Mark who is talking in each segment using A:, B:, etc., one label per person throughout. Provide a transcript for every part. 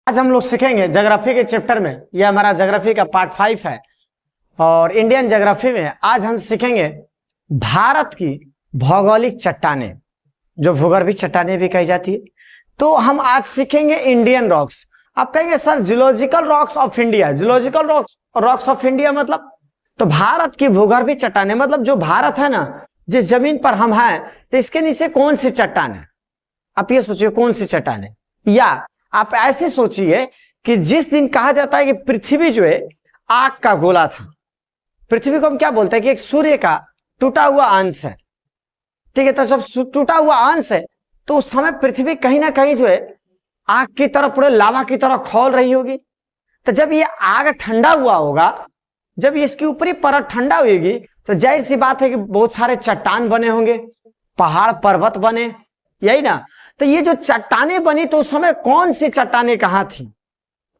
A: आज हम लोग सीखेंगे ज्योग्राफी के चैप्टर में, यह हमारा ज्योग्राफी का पार्ट 5 है और इंडियन ज्योग्राफी में आज हम सीखेंगे भारत की भौगोलिक चट्टानें, जो भूगर्भीय चट्टानें भी कही जाती है। तो हम आज सीखेंगे इंडियन रॉक्स। आप कहेंगे sir geological rocks of India, geological rocks of India मतलब? तो भारत की भूगर्भीय चट्टानें मतलब जो भारत है ना, जिस जमीन पर हम हैं, तो इसके नीचे कौन सी चट्टान है? आप ये सोचिए कौन सी चट्टान है। या आप ऐसे सोचिए कि जिस दिन कहा जाता है कि पृथ्वी जो है आग का गोला था, पृथ्वी को हम क्या बोलते हैं कि एक सूर्य का टूटा हुआ अंश है, ठीक है। तो जब टूटा हुआ अंश है तो उस समय पृथ्वी कहीं ना कहीं जो है आग की तरह, पूरे लावा की तरह खौल रही होगी। तो जब ये आग ठंडा हुआ होगा, जब इसकी ऊपरी परत ठंडा होगी, तो जाहिर सी बात है कि बहुत सारे चट्टान बने होंगे, पहाड़ पर्वत बने, यही ना। तो ये जो चट्टानें बनी तो उस समय कौन सी चट्टानें कहां थी,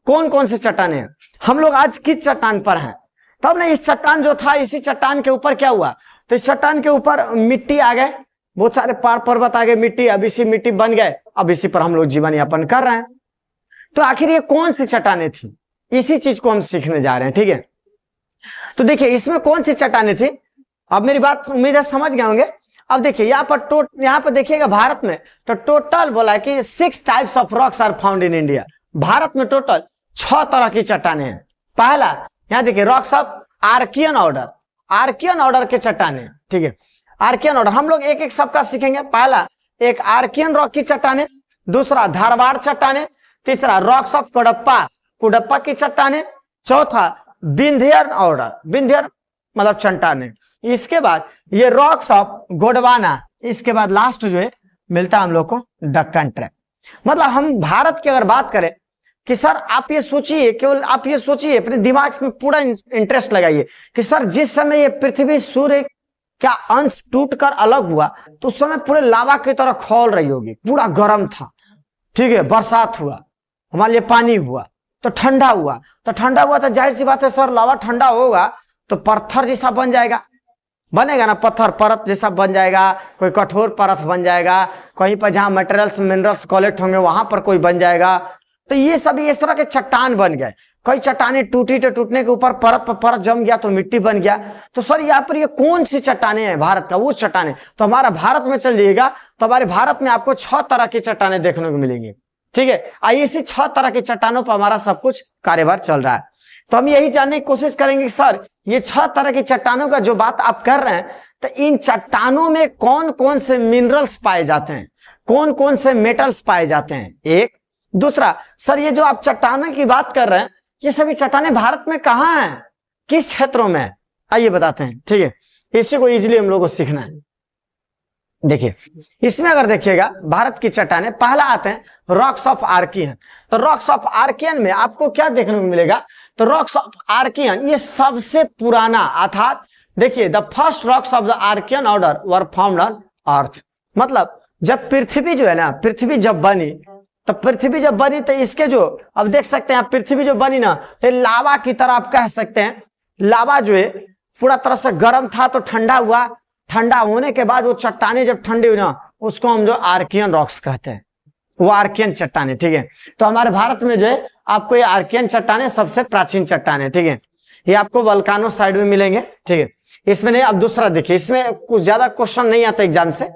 A: कौन कौन सी चट्टानें? हम लोग आज किस चट्टान पर हैं? तब ना इस चट्टान जो था, इसी चट्टान के ऊपर क्या हुआ, तो इस चट्टान के ऊपर मिट्टी आ गए, बहुत सारे पहाड़ पर्वत आ गए, मिट्टी, अब इसी मिट्टी बन गए, अब इसी पर हम लोग जीवन यापन कर रहे हैं। तो आखिर ये कौन सी चट्टानें थी, इसी चीज को हम सीखने जा रहे हैं, ठीक है। तो देखिए इसमें कौन सी चट्टानें थी, अब मेरी बात उम्मीद है समझ गए होंगे। अब देखिए यहाँ पर देखिएगा भारत में तो टोटल बोला है कि 6 types of rocks are found in India. Bharat में टोटल 6 तरह की चट्टानें हैं। पहला यहाँ देखिए rocks of Archean order, Archean order के चट्टानें, ठीक है। आर्कियन ऑर्डर हम लोग एक एक सबका सीखेंगे। पहला एक आर्कियन रॉक की चट्टानें, दूसरा धारवाड़ चट्टानें, तीसरा रॉक्स ऑफ कुडप्पा की चट्टानें, चौथा विंध्यन ऑर्डर, विंध्यन मतलब चट्टानें, इसके बाद ये रॉक्स ऑफ गोंडवाना, इसके बाद लास्ट जो है मिलता है हम लोग को दक्कन ट्रैप। मतलब हम भारत की अगर बात करें कि सर आप ये सोचिए, केवल आप ये सोचिए, अपने दिमाग में पूरा इंटरेस्ट लगाइए कि सर जिस समय ये पृथ्वी सूर्य का अंश टूटकर अलग हुआ तो उस समय पूरे लावा की तरह खौल रही होगी, पूरा गर्म था, ठीक है। बरसात हुआ, हमारे लिए पानी हुआ, तो ठंडा हुआ, तो जाहिर सी बात है सर लावा ठंडा होगा तो पत्थर जैसा बन जाएगा, बनेगा ना, पत्थर परत जैसा बन जाएगा, कोई कठोर परत बन जाएगा, कहीं पर जहां मटेरियल्स मिनरल्स कलेक्ट होंगे वहां पर कोई बन जाएगा। तो ये सभी इस तरह के चट्टान बन गए। कई चट्टानें टूटी तो टूटने के ऊपर परत पर परत जम गया तो मिट्टी बन गया। तो सर यहाँ पर ये कौन सी चट्टानें हैं? भारत का वो चट्टानें। तो हमारा भारत में चल जाइएगा तो हमारे भारत में आपको 6 तरह की चट्टानें देखने को मिलेंगी, ठीक है। आइए इसी 6 तरह की चट्टानों पर हमारा सब कुछ कार्यभार चल रहा है। तो हम यही जानने की कोशिश करेंगे कि सर ये 6 तरह की चट्टानों का जो बात आप कर रहे हैं, तो इन चट्टानों में कौन कौन से मिनरल्स पाए जाते हैं, कौन कौन से मेटल्स पाए जाते हैं, एक। दूसरा सर ये जो आप चट्टानों की बात कर रहे हैं, ये सभी चट्टानें भारत में कहाँ हैं, किस क्षेत्रों में? आइए बताते हैं, ठीक है। इसी को इजीली हम लोग को सीखना है। देखिए इसमें अगर देखिएगा भारत की चट्टानें, पहला आते हैं रॉक्स ऑफ आर्कियन। तो रॉक्स ऑफ आर्कियन में आपको क्या देखने को मिलेगा, तो रॉक्स ऑफ आर्कियन ये सबसे पुराना, अर्थात देखिए the first rocks of the Archean order were found on earth. मतलब जब पृथ्वी जो है ना, पृथ्वी जब बनी तो इसके जो, अब देख सकते हैं पृथ्वी जो बनी ना, तो लावा की तरह आप कह सकते हैं, लावा जो है पूरा तरह से गर्म था तो ठंडा हुआ, ठंडा होने के बाद वो चट्टाने जब ठंडी हुई ना, उसको हम जो आर्कियन रॉक्स कहते हैं, वो आर्कियन चट्टाने, ठीक है। तो हमारे भारत में जो है आपको ये आर्कियन चट्टाने सबसे प्राचीन चट्टाने, ठीक है। ये आपको वल्कानो साइड में मिलेंगे, ठीक है। इसमें नहीं, अब दूसरा देखिए, इसमें कुछ ज्यादा क्वेश्चन नहीं आता एग्जाम से।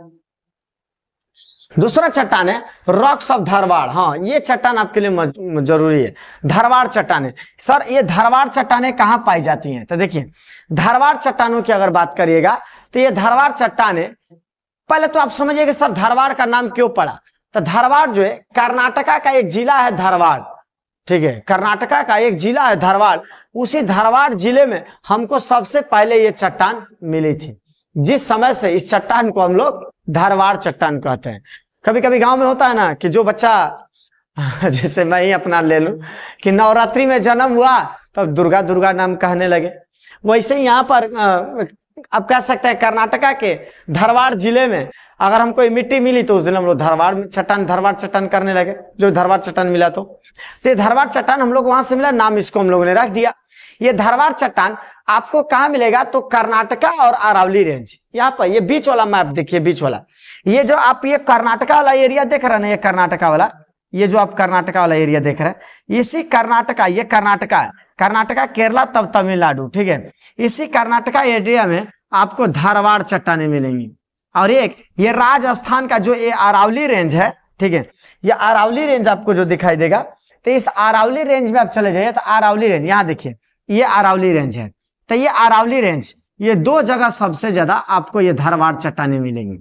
A: दूसरा चट्टान है रॉक्स ऑफ धारवाड़। हाँ ये चट्टान आपके लिए जरूरी है, धारवाड़ चट्टाने। सर ये धारवाड़ चट्टाने कहाँ पाई जाती हैं? तो देखिए धारवाड़ चट्टानों की अगर बात करिएगा तो ये धारवाड़ चट्टाने, पहले तो आप समझिए कि सर धारवाड़ का नाम क्यों पड़ा। तो धारवाड़ जो है कर्नाटका का एक जिला है धारवाड़, ठीक है। कर्नाटका का एक जिला है धारवाड़, उसी धारवाड़ जिले में हमको सबसे पहले ये चट्टान मिली थी, जिस समय से इस चट्टान को हम लोग धारवाड़ चट्टान कहते हैं। कभी कभी गांव में होता है ना कि जो बच्चा जैसे मैं ही अपना ले लूं कि नवरात्रि में जन्म हुआ तब दुर्गा दुर्गा नाम कहने लगे, वैसे ही यहाँ पर आप कह सकते हैं कर्नाटका के धारवाड़ जिले में अगर हमको मिट्टी मिली तो उस दिन हम लोग धारवाड़ चट्टान करने लगे, जो धारवाड़ चट्टान मिला तो ये धारवाड़ चट्टान हम लोग वहां से मिला, नाम इसको हम लोगों ने रख दिया। ये धारवाड़ चट्टान आपको कहाँ मिलेगा, तो कर्नाटका और अरावली रेंज, यहाँ पर ये बीच वाला मैप देखिए, बीच वाला ये जो आप ये कर्नाटका वाला एरिया देख रहे हैं ना, ये कर्नाटका वाला, ये जो आप कर्नाटका वाला एरिया देख रहे हैं, इसी कर्नाटका, ये कर्नाटका है, कर्नाटका केरला तब तमिलनाडु, ठीक है। इसी कर्नाटका एरिया में आपको धारवाड़ चट्टानें मिलेंगी। और एक ये राजस्थान का जो ये अरावली रेंज है, ठीक है, ये अरावली रेंज आपको जो दिखाई देगा, तो इस अरावली रेंज में आप चले जाइए तो अरावली रेंज, यहाँ देखिए ये अरावली रेंज है, तो ये अरावली रेंज, ये दो जगह सबसे ज्यादा आपको ये धारवाड़ चट्टानें मिलेंगी,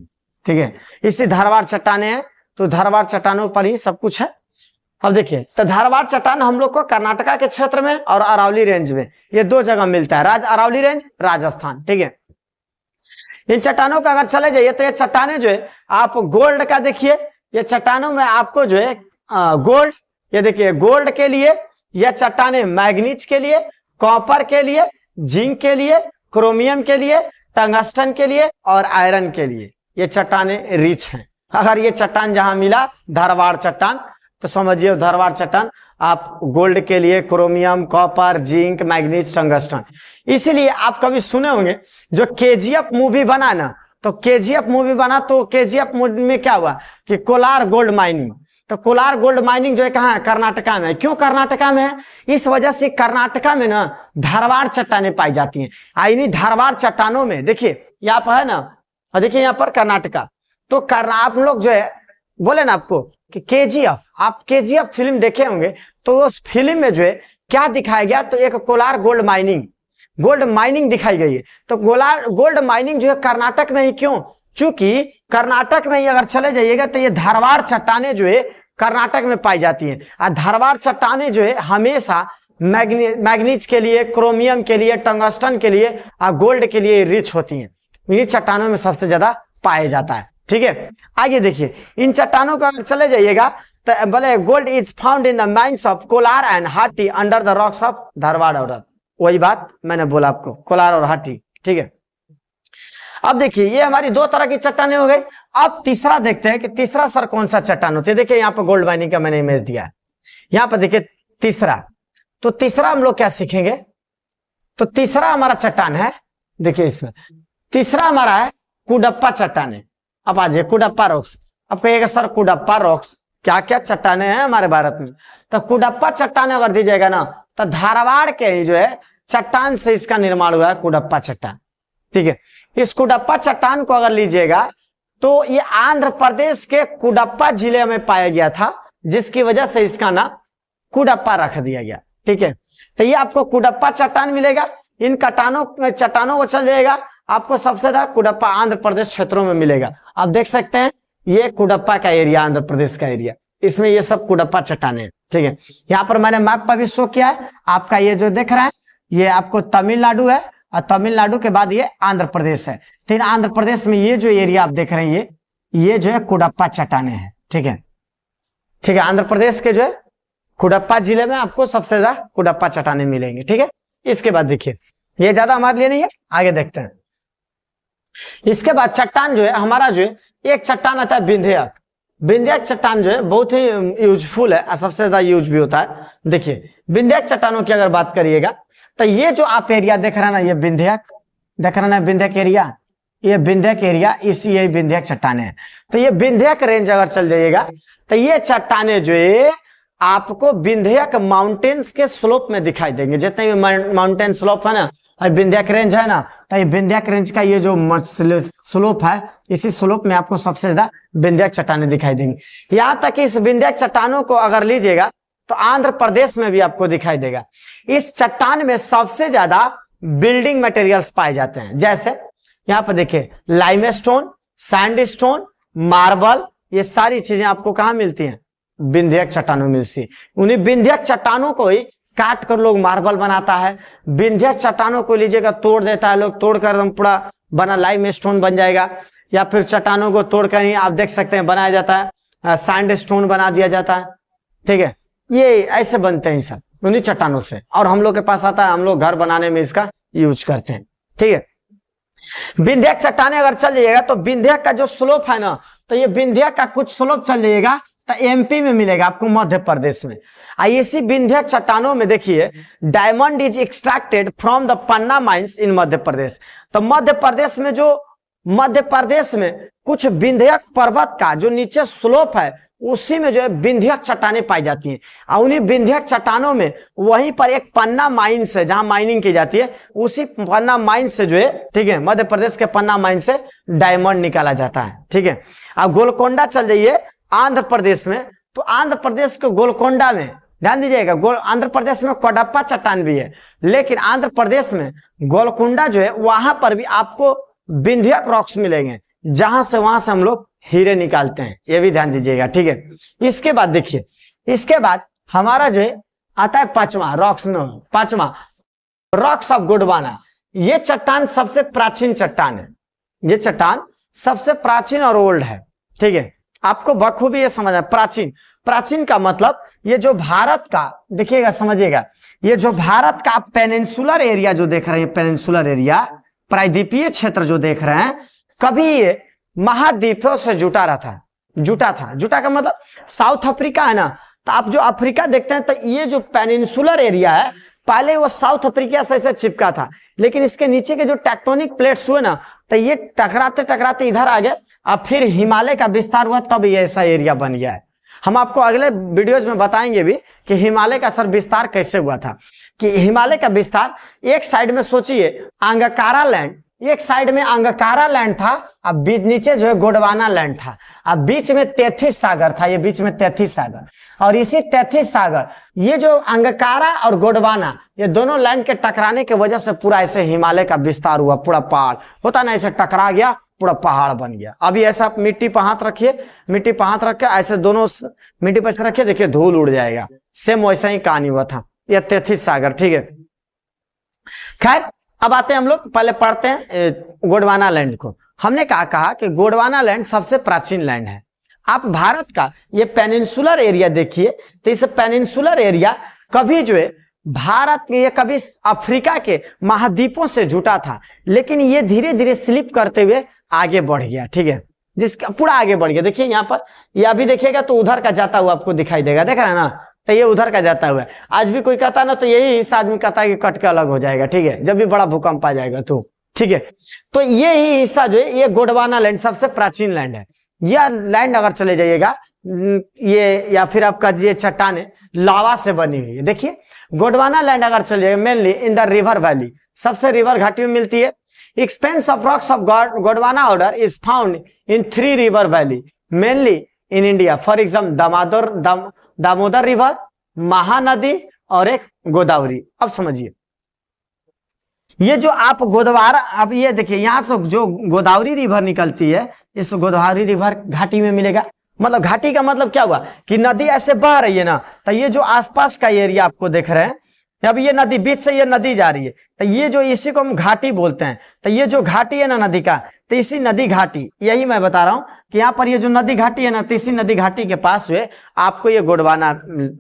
A: ठीक है। इसी धारवाड़ चट्टानें हैं, तो धारवाड़ चट्टानों पर ही सब कुछ है। अब देखिए, तो धारवाड़ चट्टान हम लोग को कर्नाटका के क्षेत्र में और अरावली रेंज में ये दो जगह मिलता है, अरावली रेंज राजस्थान, ठीक है। इन चट्टानों का अगर चले जाइए तो ये चट्टानें जो है आप गोल्ड का देखिए, ये चट्टानों में आपको जो है गोल्ड, ये देखिए गोल्ड के लिए, यह चट्टानें मैग्नीज के लिए, कॉपर के लिए, जिंक के लिए, क्रोमियम के लिए, टंगस्टन के लिए और आयरन के लिए ये चट्टानें रिच हैं। अगर ये चट्टान जहां मिला धारवाड़ चट्टान, तो समझिए धारवाड़ चट्टान आप गोल्ड के लिए, chromium, copper, zinc, manganese, tungsten. इसीलिए आप कभी सुने होंगे जो केजीएफ मूवी बना ना, तो केजीएफ मूवी बना तो केजीएफ मूवी में क्या हुआ कि कोलार गोल्ड माइनिंग, तो कोलार गोल्ड माइनिंग जो है कहाँ है, कर्नाटका में है। क्यों कर्नाटका में है? इस वजह से कर्नाटका में ना धारवाड़ चट्टानें पाई जाती हैं। इन्हीं धारवाड़ चट्टानों में देखिए यहाँ पर है ना, और देखिए यहाँ पर कर्नाटका, तो आप लोग जो है बोले ना आपको कि केजीएफ, आप केजीएफ फिल्म देखे होंगे, तो उस फिल्म में जो है क्या दिखाया गया, तो एक कोलार गोल्ड माइनिंग दिखाई गई है। तो गोल्ड माइनिंग जो है कर्नाटक में ही, क्यों? चूंकि कर्नाटक में ही अगर चले जाइएगा तो ये धारवाड़ चट्टानें जो है कर्नाटक में पाई जाती हैं। और धारवाड़ चट्टानें जो है हमेशा मैग्नीज के लिए, क्रोमियम के लिए, टंगस्टन के लिए और गोल्ड के लिए रिच होती हैं। इन्हीं चट्टानों में सबसे ज्यादा पाया जाता है, ठीक है। आगे देखिए, इन चट्टानों का अगर चले जाइएगा तो बोले gold is found in the mines of Kolar and Hatti under the rocks of Dharwad order. वही बात मैंने बोला आपको, कोलार और हाटी, ठीक है। अब देखिए ये हमारी दो तरह की चट्टानें हो गई। अब तीसरा देखते हैं कि तीसरा सर कौन सा चट्टान होती है। देखिए यहाँ पर गोल्ड माइनिंग का मैंने इमेज दिया है, यहाँ पर देखिए तीसरा, तो तीसरा हम लोग क्या सीखेंगे, तो तीसरा हमारा चट्टान है, देखिए इसमें तीसरा हमारा है कुडप्पा चट्टाने। अब आ जाइए कुडप्पा रॉक्स। अब कहिएगा सर कुडप्पा रॉक्स क्या क्या चट्टाने हैं हमारे भारत में, तो कुडप्पा चट्टान अगर दीजिएगा ना, तो धारवाड़ के ही जो है चट्टान से इसका निर्माण हुआ है कुडप्पा चट्टान, ठीक है। इस कुडप्पा चट्टान को अगर लीजिएगा तो ये आंध्र प्रदेश के कुडप्पा जिले में पाया गया था, जिसकी वजह से इसका नाम कुडप्पा रख दिया गया, ठीक है। तो ये आपको कुडप्पा चट्टान मिलेगा। इन चट्टानों को चल जाएगा आपको सबसे ज्यादा कुडप्पा आंध्र प्रदेश क्षेत्रों में मिलेगा। आप देख सकते हैं ये कुडप्पा का एरिया, आंध्र प्रदेश का एरिया, इसमें ये सब कुडप्पा चट्टानें हैं, ठीक है। यहाँ पर मैंने मैप पर भी शो किया है आपका, ये जो देख रहा है ये आपको तमिलनाडु है, और तमिलनाडु के बाद ये आंध्र प्रदेश है। फिर आंध्र प्रदेश में ये जो एरिया आप देख रहे हैं ये जो है कुडप्पा चट्टानें हैं, ठीक है, ठीक है। आंध्र प्रदेश के जो है कुडप्पा जिले में आपको सबसे ज्यादा कुडप्पा चट्टानें मिलेंगी, ठीक है। इसके बाद देखिए ये ज्यादा हमारे लिए नहीं है, आगे देखते हैं। इसके बाद चट्टान जो है हमारा जो है एक चट्टान आता है विंध्यक। विंध्यक चट्टान जो है बहुत ही यूजफुल है, सबसे ज्यादा यूज भी होता है। देखिए विंध्यक चट्टानों की अगर बात करिएगा तो ये जो आप एरिया देख रहे हैं ना, ये विंध्यक देख रहे हैं ना, विंध्यक एरिया, ये विंध्यक एरिया, इसी यही विंध्यक चट्टानें हैं। तो ये विंध्यक रेंज अगर चल जाइएगा तो ये चट्टानें जो है आपको विंध्यक माउंटेन्स के स्लोप में दिखाई देंगे। जितने भी माउंटेन स्लोप है ना, विंध्यक रेंज है ना, तो ये विंध्यक रेंज का ये जो स्लोप है, इसी स्लोप में आपको सबसे ज्यादा विंध्यक चट्टानें दिखाई देंगी। यहां तक कि इस विंध्यक चट्टानों को अगर लीजिएगा तो आंध्र प्रदेश में भी आपको दिखाई देगा। इस चट्टान में सबसे ज्यादा बिल्डिंग मटेरियल्स पाए जाते हैं, जैसे यहाँ पर देखिए लाइमस्टोन, सैंडस्टोन, मार्बल, ये सारी चीजें आपको कहाँ मिलती हैं, विंध्यक चट्टानों में मिलती है। उन्हीं विंध्यक चट्टानों को ही काट कर लोग मार्बल बनाता है। विंध्यक चट्टानों को लीजिएगा तोड़ देता है लोग, तोड़कर एकदम पूरा बना लाइमस्टोन बन जाएगा, या फिर चट्टानों को तोड़कर ही आप देख सकते हैं बनाया जाता है, सैंडस्टोन बना दिया जाता है, ठीक है। ये ऐसे बनते हैं सब उन्हीं चट्टानों से, और हम लोग के पास आता है, हम लोग घर बनाने में इसका यूज करते हैं, ठीक है। विंध्यक चट्टानें अगर चल जाइएगा तो विंध्यक का जो स्लोप है ना, तो ये विंध्यक का कुछ स्लोप चल जाइएगा तो एमपी में मिलेगा आपको, मध्य प्रदेश में। इसी विंध्यक चट्टानों में देखिए diamond is extracted from the Panna mines in Madhya Pradesh. तो मध्य प्रदेश में कुछ विंध्यक पर्वत का जो नीचे स्लोप है उसी में जो है विंध्यक चट्टानें पाई जाती हैं। और उन्हीं विंध्यक चट्टानों में वहीं पर एक पन्ना माइन से, जहां माइनिंग की जाती है, उसी पन्ना माइन से जो है, ठीक है, मध्य प्रदेश के पन्ना माइन से डायमंड निकाला जाता है, ठीक है। अब गोलकोंडा चल जाइए आंध्र प्रदेश में, तो आंध्र प्रदेश के गोलकोंडा में ध्यान दीजिएगा, आंध्र प्रदेश में कोडप्पा चट्टान भी है, लेकिन आंध्र प्रदेश में गोलकोंडा जो है वहां पर भी आपको विंध्यक रॉक्स मिलेंगे, जहां से वहां से हम लोग हीरे निकालते हैं, ये भी ध्यान दीजिएगा, ठीक है। इसके बाद देखिए, इसके बाद हमारा जो है आता है पांचवा रॉक्स ऑफ गोंडवाना। ये चट्टान सबसे प्राचीन चट्टान है, ये चट्टान सबसे प्राचीन और ओल्ड है, ठीक है। आपको बखूबी ये समझना, प्राचीन का मतलब ये जो भारत का, देखिएगा समझिएगा, ये जो भारत का पेनिनसुलर एरिया जो देख रहे हैं, पेनिनसुलर एरिया, प्रायद्वीपीय क्षेत्र जो देख रहे हैं, कभी ये महाद्वीपों से जुटा का मतलब साउथ अफ्रीका है ना, तो आप जो अफ्रीका देखते हैं, तो ये जो पेनिनसुलर एरिया है पहले वो साउथ अफ्रीका से ऐसे चिपका था, लेकिन इसके नीचे के जो टेक्टोनिक प्लेट्स हुए ना, तो ये टकराते इधर आ गए, अब फिर हिमालय का विस्तार हुआ, तब ये ऐसा एरिया बन गया है। हम आपको अगले वीडियोज में बताएंगे भी कि हिमालय का सर विस्तार कैसे हुआ था, कि हिमालय का विस्तार एक साइड में सोचिए अंगाकारा लैंड, एक साइड में अंगाकारा लैंड था, अब बीच नीचे जो है गोंडवाना लैंड था, अब बीच में तैथिस सागर था, ये बीच में तैथिस सागर, और इसी तैथिस सागर, ये जो अंगाकारा और गोंडवाना, ये दोनों लैंड के टकराने की वजह से पूरा ऐसे हिमालय का विस्तार हुआ, पूरा पहाड़ होता ना, ऐसे टकरा गया, पूरा पहाड़ बन गया। अभी ऐसा मिट्टी पे हाथ रखिए, मिट्टी पे हाथ रख के ऐसे दोनों मिट्टी पर रखिए, देखिए धूल उड़ जाएगा, सेम वैसा ही कहानी हुआ था, यह तैथिस सागर, ठीक है। खैर अब आते हैं हम लोग, पहले पढ़ते हैं गोंडवाना लैंड को। हमने कहा कि गोंडवाना लैंड सबसे प्राचीन लैंड है। आप भारत का ये पेनिनसुलर एरिया देखिए, तो इस पेनिनसुलर एरिया कभी जो है भारत के, ये कभी अफ्रीका के महाद्वीपों से जुटा था, लेकिन ये धीरे धीरे स्लिप करते हुए आगे बढ़ गया, ठीक है, जिसका पूरा आगे बढ़ गया। देखिए यहाँ पर, ये अभी देखिएगा तो उधर का जाता हुआ आपको दिखाई देगा, देख रहा है ना, तो ये उधर का जाता हुआ है। आज भी कोई कहता ना, तो यही हिस्सा आदमी कहता है कि कट के अलग हो जाएगा, ठीक है, जब भी बड़ा भूकंप आ जाएगा तो, ठीक है। तो ये ही हिस्सा जो है, ये गोंडवाना लैंड सबसे प्राचीन लैंड है। यह लैंड अगर चले जाइएगा, ये या फिर आपका ये चट्टान लावा से बनी हुई है। देखिए गोंडवाना लैंड अगर चले जाइएगा, mainly in the river valley, सबसे रिवर घाटी में मिलती है। Expense of rocks of Gondwana order is found in 3 river valley mainly in India, for example Damodar river, Mahanadi और एक गोदावरी। अब समझिए, ये जो आप गोदवारा, अब ये देखिए यहाँ से जो गोदावरी रिवर निकलती है, इस गोदावरी रिवर घाटी में मिलेगा। मतलब घाटी का मतलब क्या हुआ कि नदी ऐसे बह रही है ना, तो ये जो आसपास का एरिया आपको देख रहे हैं, अब ये नदी बीच से ये नदी जा रही है, तो ये जो इसी को हम घाटी बोलते हैं। तो ये जो घाटी है ना नदी का, तो इसी नदी घाटी, यही मैं बता रहा हूं कि यहाँ पर ये जो नदी घाटी है ना, तो इसी नदी घाटी के पास जो है आपको ये गोंडवाना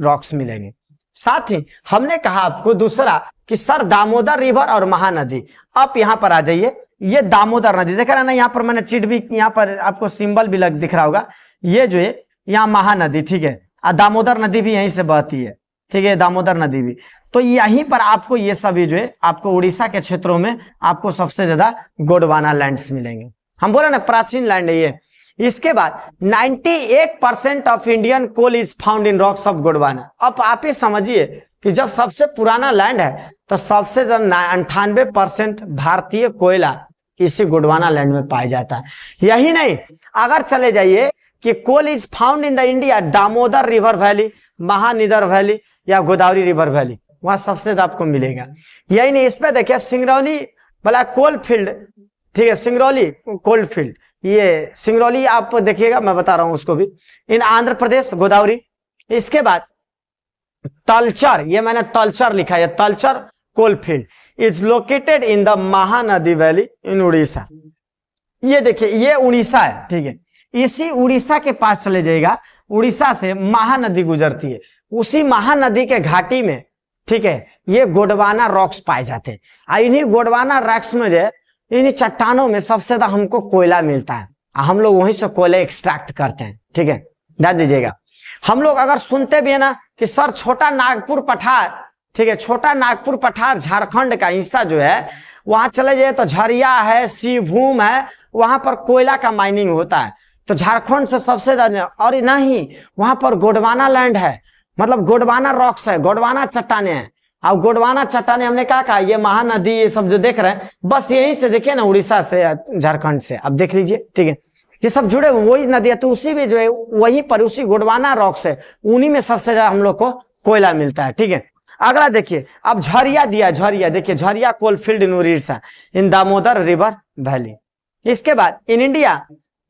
A: रॉक्स मिलेंगे। साथ ही हमने कहा आपको दूसरा कि सर दामोदर रिवर और महानदी। अब यहाँ पर आ जाइए, ये दामोदर नदी देख रहे हैं ना, यहाँ पर मैंने चिट भी, यहाँ पर आपको सिंबल भी दिख रहा होगा, ये जो है यहाँ महानदी, ठीक है, और दामोदर नदी भी यहीं से बहती है, ठीक है, दामोदर नदी भी। तो यहीं पर आपको ये सभी जो है आपको उड़ीसा के क्षेत्रों में आपको सबसे ज्यादा गोंडवाना लैंड्स मिलेंगे। हम बोले ना प्राचीन लैंड है ये। इसके बाद 98% of Indian coal is found in rocks of Gondwana. अब आप ही समझिए कि जब सबसे पुराना लैंड है तो सबसे ज्यादा 98% भारतीय कोयला इसी गोंडवाना लैंड में पाया जाता है। यही नहीं, अगर चले जाइए कि coal is found in the India Damodar river valley, Mahanadi valley या गोदावरी रिवर वैली, वहां सबसे ज्यादा आपको मिलेगा। यही नहीं, इसमें देखिए सिंगरौली वाला कोल फील्ड, ठीक है, सिंगरौली कोल फील्ड, ये सिंगरौली आप देखिएगा, मैं बता रहा हूं उसको भी, इन आंध्र प्रदेश गोदावरी। इसके बाद तलचर, ये मैंने तलचर लिखा है, Talcher coal field is located in the Mahanadi valley in Orissa. ये देखिए ये उड़ीसा है, ठीक है, इसी उड़ीसा के पास चले जाएगा, उड़ीसा से महानदी गुजरती है, उसी महानदी के घाटी में, ठीक है, ये गोंडवाना रॉक्स पाए जाते हैं। इन्हीं गोंडवाना रॉक्स में जो इन्हीं चट्टानों में सबसे ज्यादा हमको कोयला मिलता है, हम लोग वहीं से कोयला एक्सट्रैक्ट करते हैं, ठीक है, ध्यान दीजिएगा। हम लोग अगर सुनते भी है ना कि सर छोटा नागपुर पठार, ठीक है, छोटा नागपुर पठार झारखंड का हिस्सा जो है, वहां चले जाए तो झरिया है, शिवभूम है, वहां पर कोयला का माइनिंग होता है। तो झारखंड से सबसे ज्यादा, और नहीं वहां पर गोंडवाना लैंड है, मतलब गोंडवाना रॉक्स है, गोंडवाना चट्टाने हैं। अब गोंडवाना चट्टाने हमने कहा ये महानदी ये सब जो देख रहे हैं बस यहीं से देखिए ना, उड़ीसा से झारखंड से, अब देख लीजिए ठीक है, ये सब जुड़े वही नदी है। तो उसी में जो है वहीं पर उसी गोंडवाना रॉक्स है, उन्हीं में सबसे ज्यादा हम लोग को कोयला मिलता है। ठीक है, अगला देखिए, अब झरिया दिया, झरिया देखिए, Jharia coalfield in Orissa in Damodar river valley. इसके बाद इन इंडिया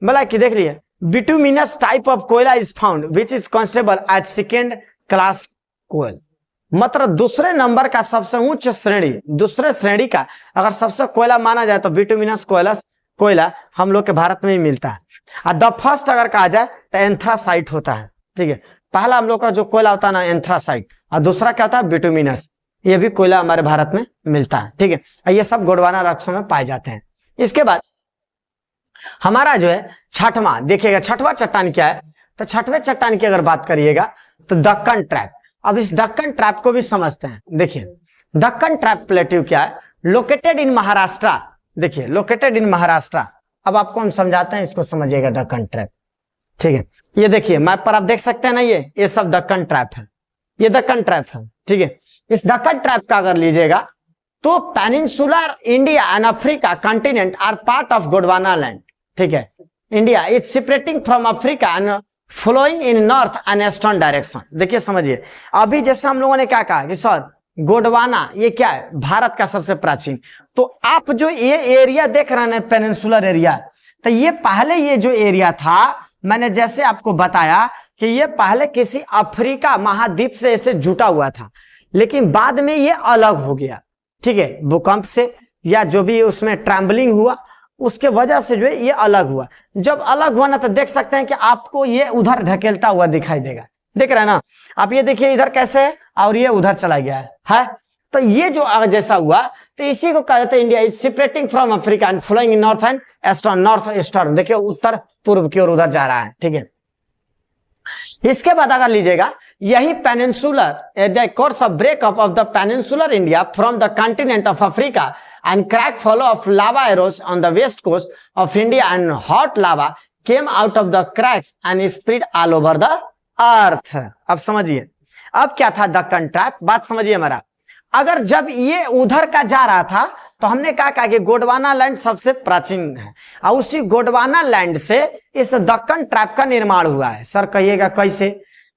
A: मतलब कि देख लीजिए, bituminous type of koyla is found which is constable as second class koyla, मतलब दूसरे नंबर का सबसे उच्च श्रेणी, दूसरे श्रेणी का अगर सबसे कोयला माना जाए तो बिटुमिनस कोयला हम लोग के भारत में ही मिलता है। और द फर्स्ट अगर कहा जाए तो एंथ्रासाइट होता है। ठीक है, पहला हम लोग का जो कोयला होता है ना एंथ्रासाइट, और दूसरा क्या होता है बिटुमिनस, ये भी कोयला हमारे भारत में मिलता है। ठीक है, ये सब गोंडवाना रॉक्स में पाए जाते हैं। इसके बाद हमारा जो है छठवां देखिएगा, छठवां चट्टान क्या है, तो छठवें चट्टान की अगर बात करिएगा तो दक्कन ट्रैप। अब इस दक्कन ट्रैप को भी समझते हैं। देखिए दक्कन ट्रैप प्लेट्यू क्या है, लोकेटेड इन महाराष्ट्र, देखिए लोकेटेड इन महाराष्ट्र। अब आपको हम समझाते हैं, इसको समझिएगा दक्कन ट्रैप। ठीक है, ये देखिए मैप पर आप देख सकते हैं ना, ये सब दक्कन ट्रैप है, ये दक्कन ट्रैप है। ठीक है, इस दक्कन ट्रैप का अगर लीजिएगा तो peninsular India and Africa continent are part of Gondwana land. ठीक है, India is separating from Africa and flowing in north and eastern direction. देखिए समझिए, अभी जैसे हम लोगों ने क्या कहा कि सर गोंडवाना ये क्या है, भारत का सबसे प्राचीन, तो आप जो ये एरिया देख रहे हैं पेनिनसुलर एरिया, तो ये पहले ये जो एरिया था मैंने जैसे आपको बताया कि ये पहले किसी अफ्रीका महाद्वीप से ऐसे जुटा हुआ था, लेकिन बाद में ये अलग हो गया। ठीक है, भूकंप से या जो भी उसमें ट्रैम्बलिंग हुआ उसके वजह से जो है ये अलग हुआ। जब अलग हुआ ना तो देख सकते हैं कि आपको ये उधर ढकेलता हुआ दिखाई देगा, देख रहे हैं ना आप, ये देखिए इधर कैसे है और ये उधर चला गया है। तो ये जो जैसा हुआ तो इसी को कहा जाता है India is separating from Africa and flowing in north and eastern, north eastern देखिए उत्तर पूर्व की ओर उधर जा रहा है। ठीक है, इसके बाद अगर लीजिएगा यही peninsular the course of breakup of the peninsular India from the continent of Africa and crack follow of lava arrows on the west coast of India and hot lava came out of the cracks and spread all over the earth। अब समझिए, अब क्या था Deccan trap, बात समझिए हमारा। अगर जब ये उधर का जा रहा था तो हमने कहा कि गोंडवाना लैंड सबसे प्राचीन है, और उसी गोंडवाना लैंड से इस दक्कन ट्रैप का निर्माण हुआ है। सर कहिएगा कैसे,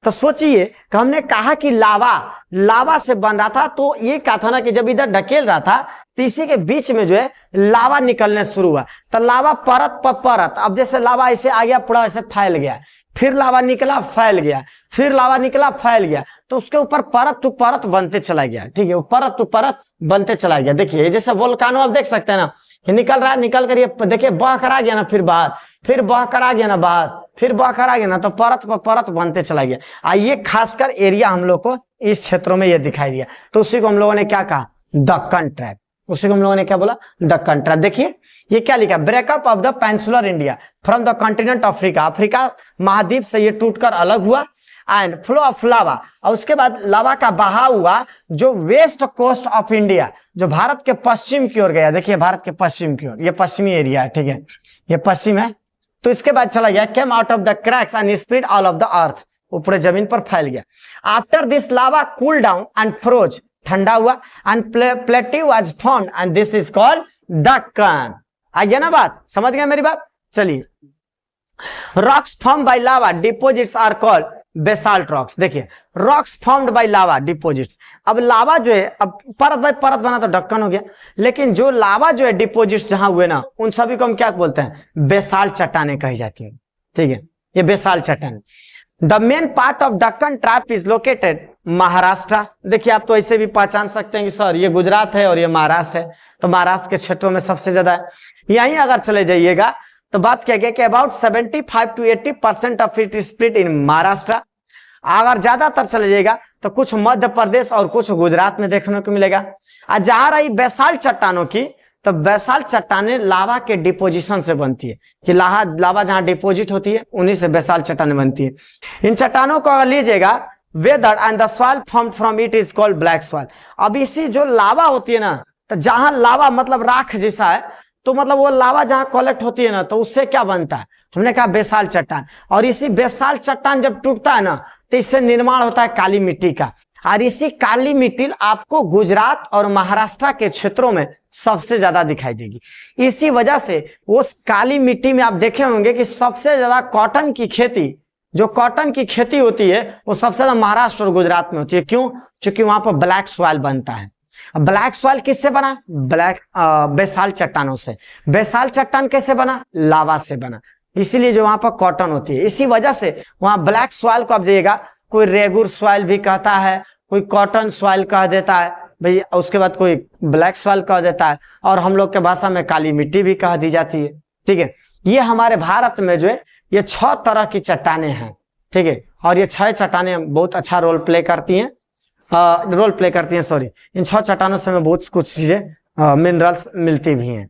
A: तो सोचिए कि हमने कहा कि लावा से बन रहा था, तो ये कहा था ना कि जब इधर ढकेल रहा था तो इसी के बीच में जो है लावा निकलने शुरू हुआ, तो लावा परत पर परत, अब जैसे लावा ऐसे आ गया पूरा ऐसे फैल गया, फिर लावा निकला फैल गया, फिर लावा निकला फैल गया, तो उसके ऊपर परत टू परत बनते चला गया। ठीक है, वो परत टू परत बनते चला गया। देखिए जैसे वोल्केनो आप देख सकते हैं ना, ये निकल रहा है, निकल कर ये देखिए बह कर आ गया ना, फिर बाहर, फिर बह कर आ गया ना बाहर, फिर बह कर आ गया ना, तो परत पर परत बनते चला गया। ये खासकर एरिया हम लोग को इस क्षेत्रों में ये दिखाई दिया, तो उसी को हम लोगों ने क्या कहा दक्कन ट्रैप, उसी को हम लोगों ने क्या बोला दक्कन ट्रैप। देखिए ये क्या लिखा, breakup of the peninsular India from the continent Africa, Africa महाद्वीप से ये टूटकर अलग हुआ, एंड फ्लो ऑफ लावा, और उसके बाद लावा का बहाव हुआ जो वेस्ट कोस्ट ऑफ इंडिया, जो भारत के पश्चिम की ओर गया। देखिए भारत के पश्चिम की ओर, ये पश्चिमी एरिया है। ठीक है, ये पश्चिम है, तो इसके बाद चला गया came out of the cracks and spread all of the earth, ऊपर जमीन पर फैल गया। After this lava cool down and froze, ठंडा हुआ, and plateau was formed and this is called Deccan. आ गया ना बात, समझ गए मेरी बात। चलिए, rocks formed by lava deposits are called basalt rocks. देखिए rocks formed by lava deposits, अब लावा जो है अब परत बाय परत बना तो ढक्कन हो गया, लेकिन जो लावा जो है डिपोजिट्स जहां हुए ना उन सभी को हम क्या बोलते हैं, बेसाल्ट चट्टाने कही जाती है। ठीक है, ये बेसाल्ट चट्टान। The main part of Deccan trap is located Maharashtra. देखिए आप तो ऐसे भी पहचान सकते हैं कि सर ये गुजरात है और ये महाराष्ट्र है, तो महाराष्ट्र के क्षेत्रों में सबसे ज्यादा है। यहीं अगर चले जाइएगा तो बात क्या गया कि about 75 to 80% of it is split in Maharashtra. अगर ज्यादातर चले जाएगा तो कुछ मध्य प्रदेश और कुछ गुजरात में देखने को मिलेगा। और जहां रही बेसाल्ट चट्टानों की, तो बेसाल्ट चट्टानें लावा के डिपोजिशन से बनती है, कि लावा जहां डिपोजिट होती है उन्हीं से बेसाल्ट चट्टानें बनती है। इन चट्टानों को अगर लीजिएगा, weather and the soil formed from it is called black soil. अब इसी जो लावा होती है ना, तो जहां लावा मतलब राख जैसा है, तो मतलब वो लावा जहाँ कलेक्ट होती है ना, तो उससे क्या बनता है, हमने कहा बेसाल्ट चट्टान। और इसी बेसाल्ट चट्टान जब टूटता है ना, तो इससे निर्माण होता है काली मिट्टी का। और इसी काली मिट्टी आपको गुजरात और महाराष्ट्र के क्षेत्रों में सबसे ज्यादा दिखाई देगी। इसी वजह से उस काली मिट्टी में आप देखे होंगे कि सबसे ज्यादा कॉटन की खेती, जो कॉटन की खेती होती है वो सबसे ज्यादा महाराष्ट्र और गुजरात में होती है। क्यों? क्योंकि वहां पर ब्लैक सॉइल बनता है। ब्लैक सॉइल किससे बना? बेसाल्ट चट्टानों से। बेसाल्ट चट्टान कैसे बना? लावा से बना। इसीलिए जो वहां पर कॉटन होती है, इसी वजह से वहां ब्लैक सॉइल को आप जाइएगा, कोई रेगुर सॉइल भी कहता है, कोई कॉटन सॉइल कह देता है भाई, उसके बाद कोई ब्लैक सॉइल कह देता है, और हम लोग के भाषा में काली मिट्टी भी कह दी जाती है। ठीक है, ये हमारे भारत में जो है ये 6 तरह की चट्टाने हैं। ठीक है, और ये 6 चट्टाने बहुत अच्छा रोल प्ले करती हैं, इन 6 चट्टानों से हमें बहुत कुछ चीजें मिनरल्स मिलती भी हैं।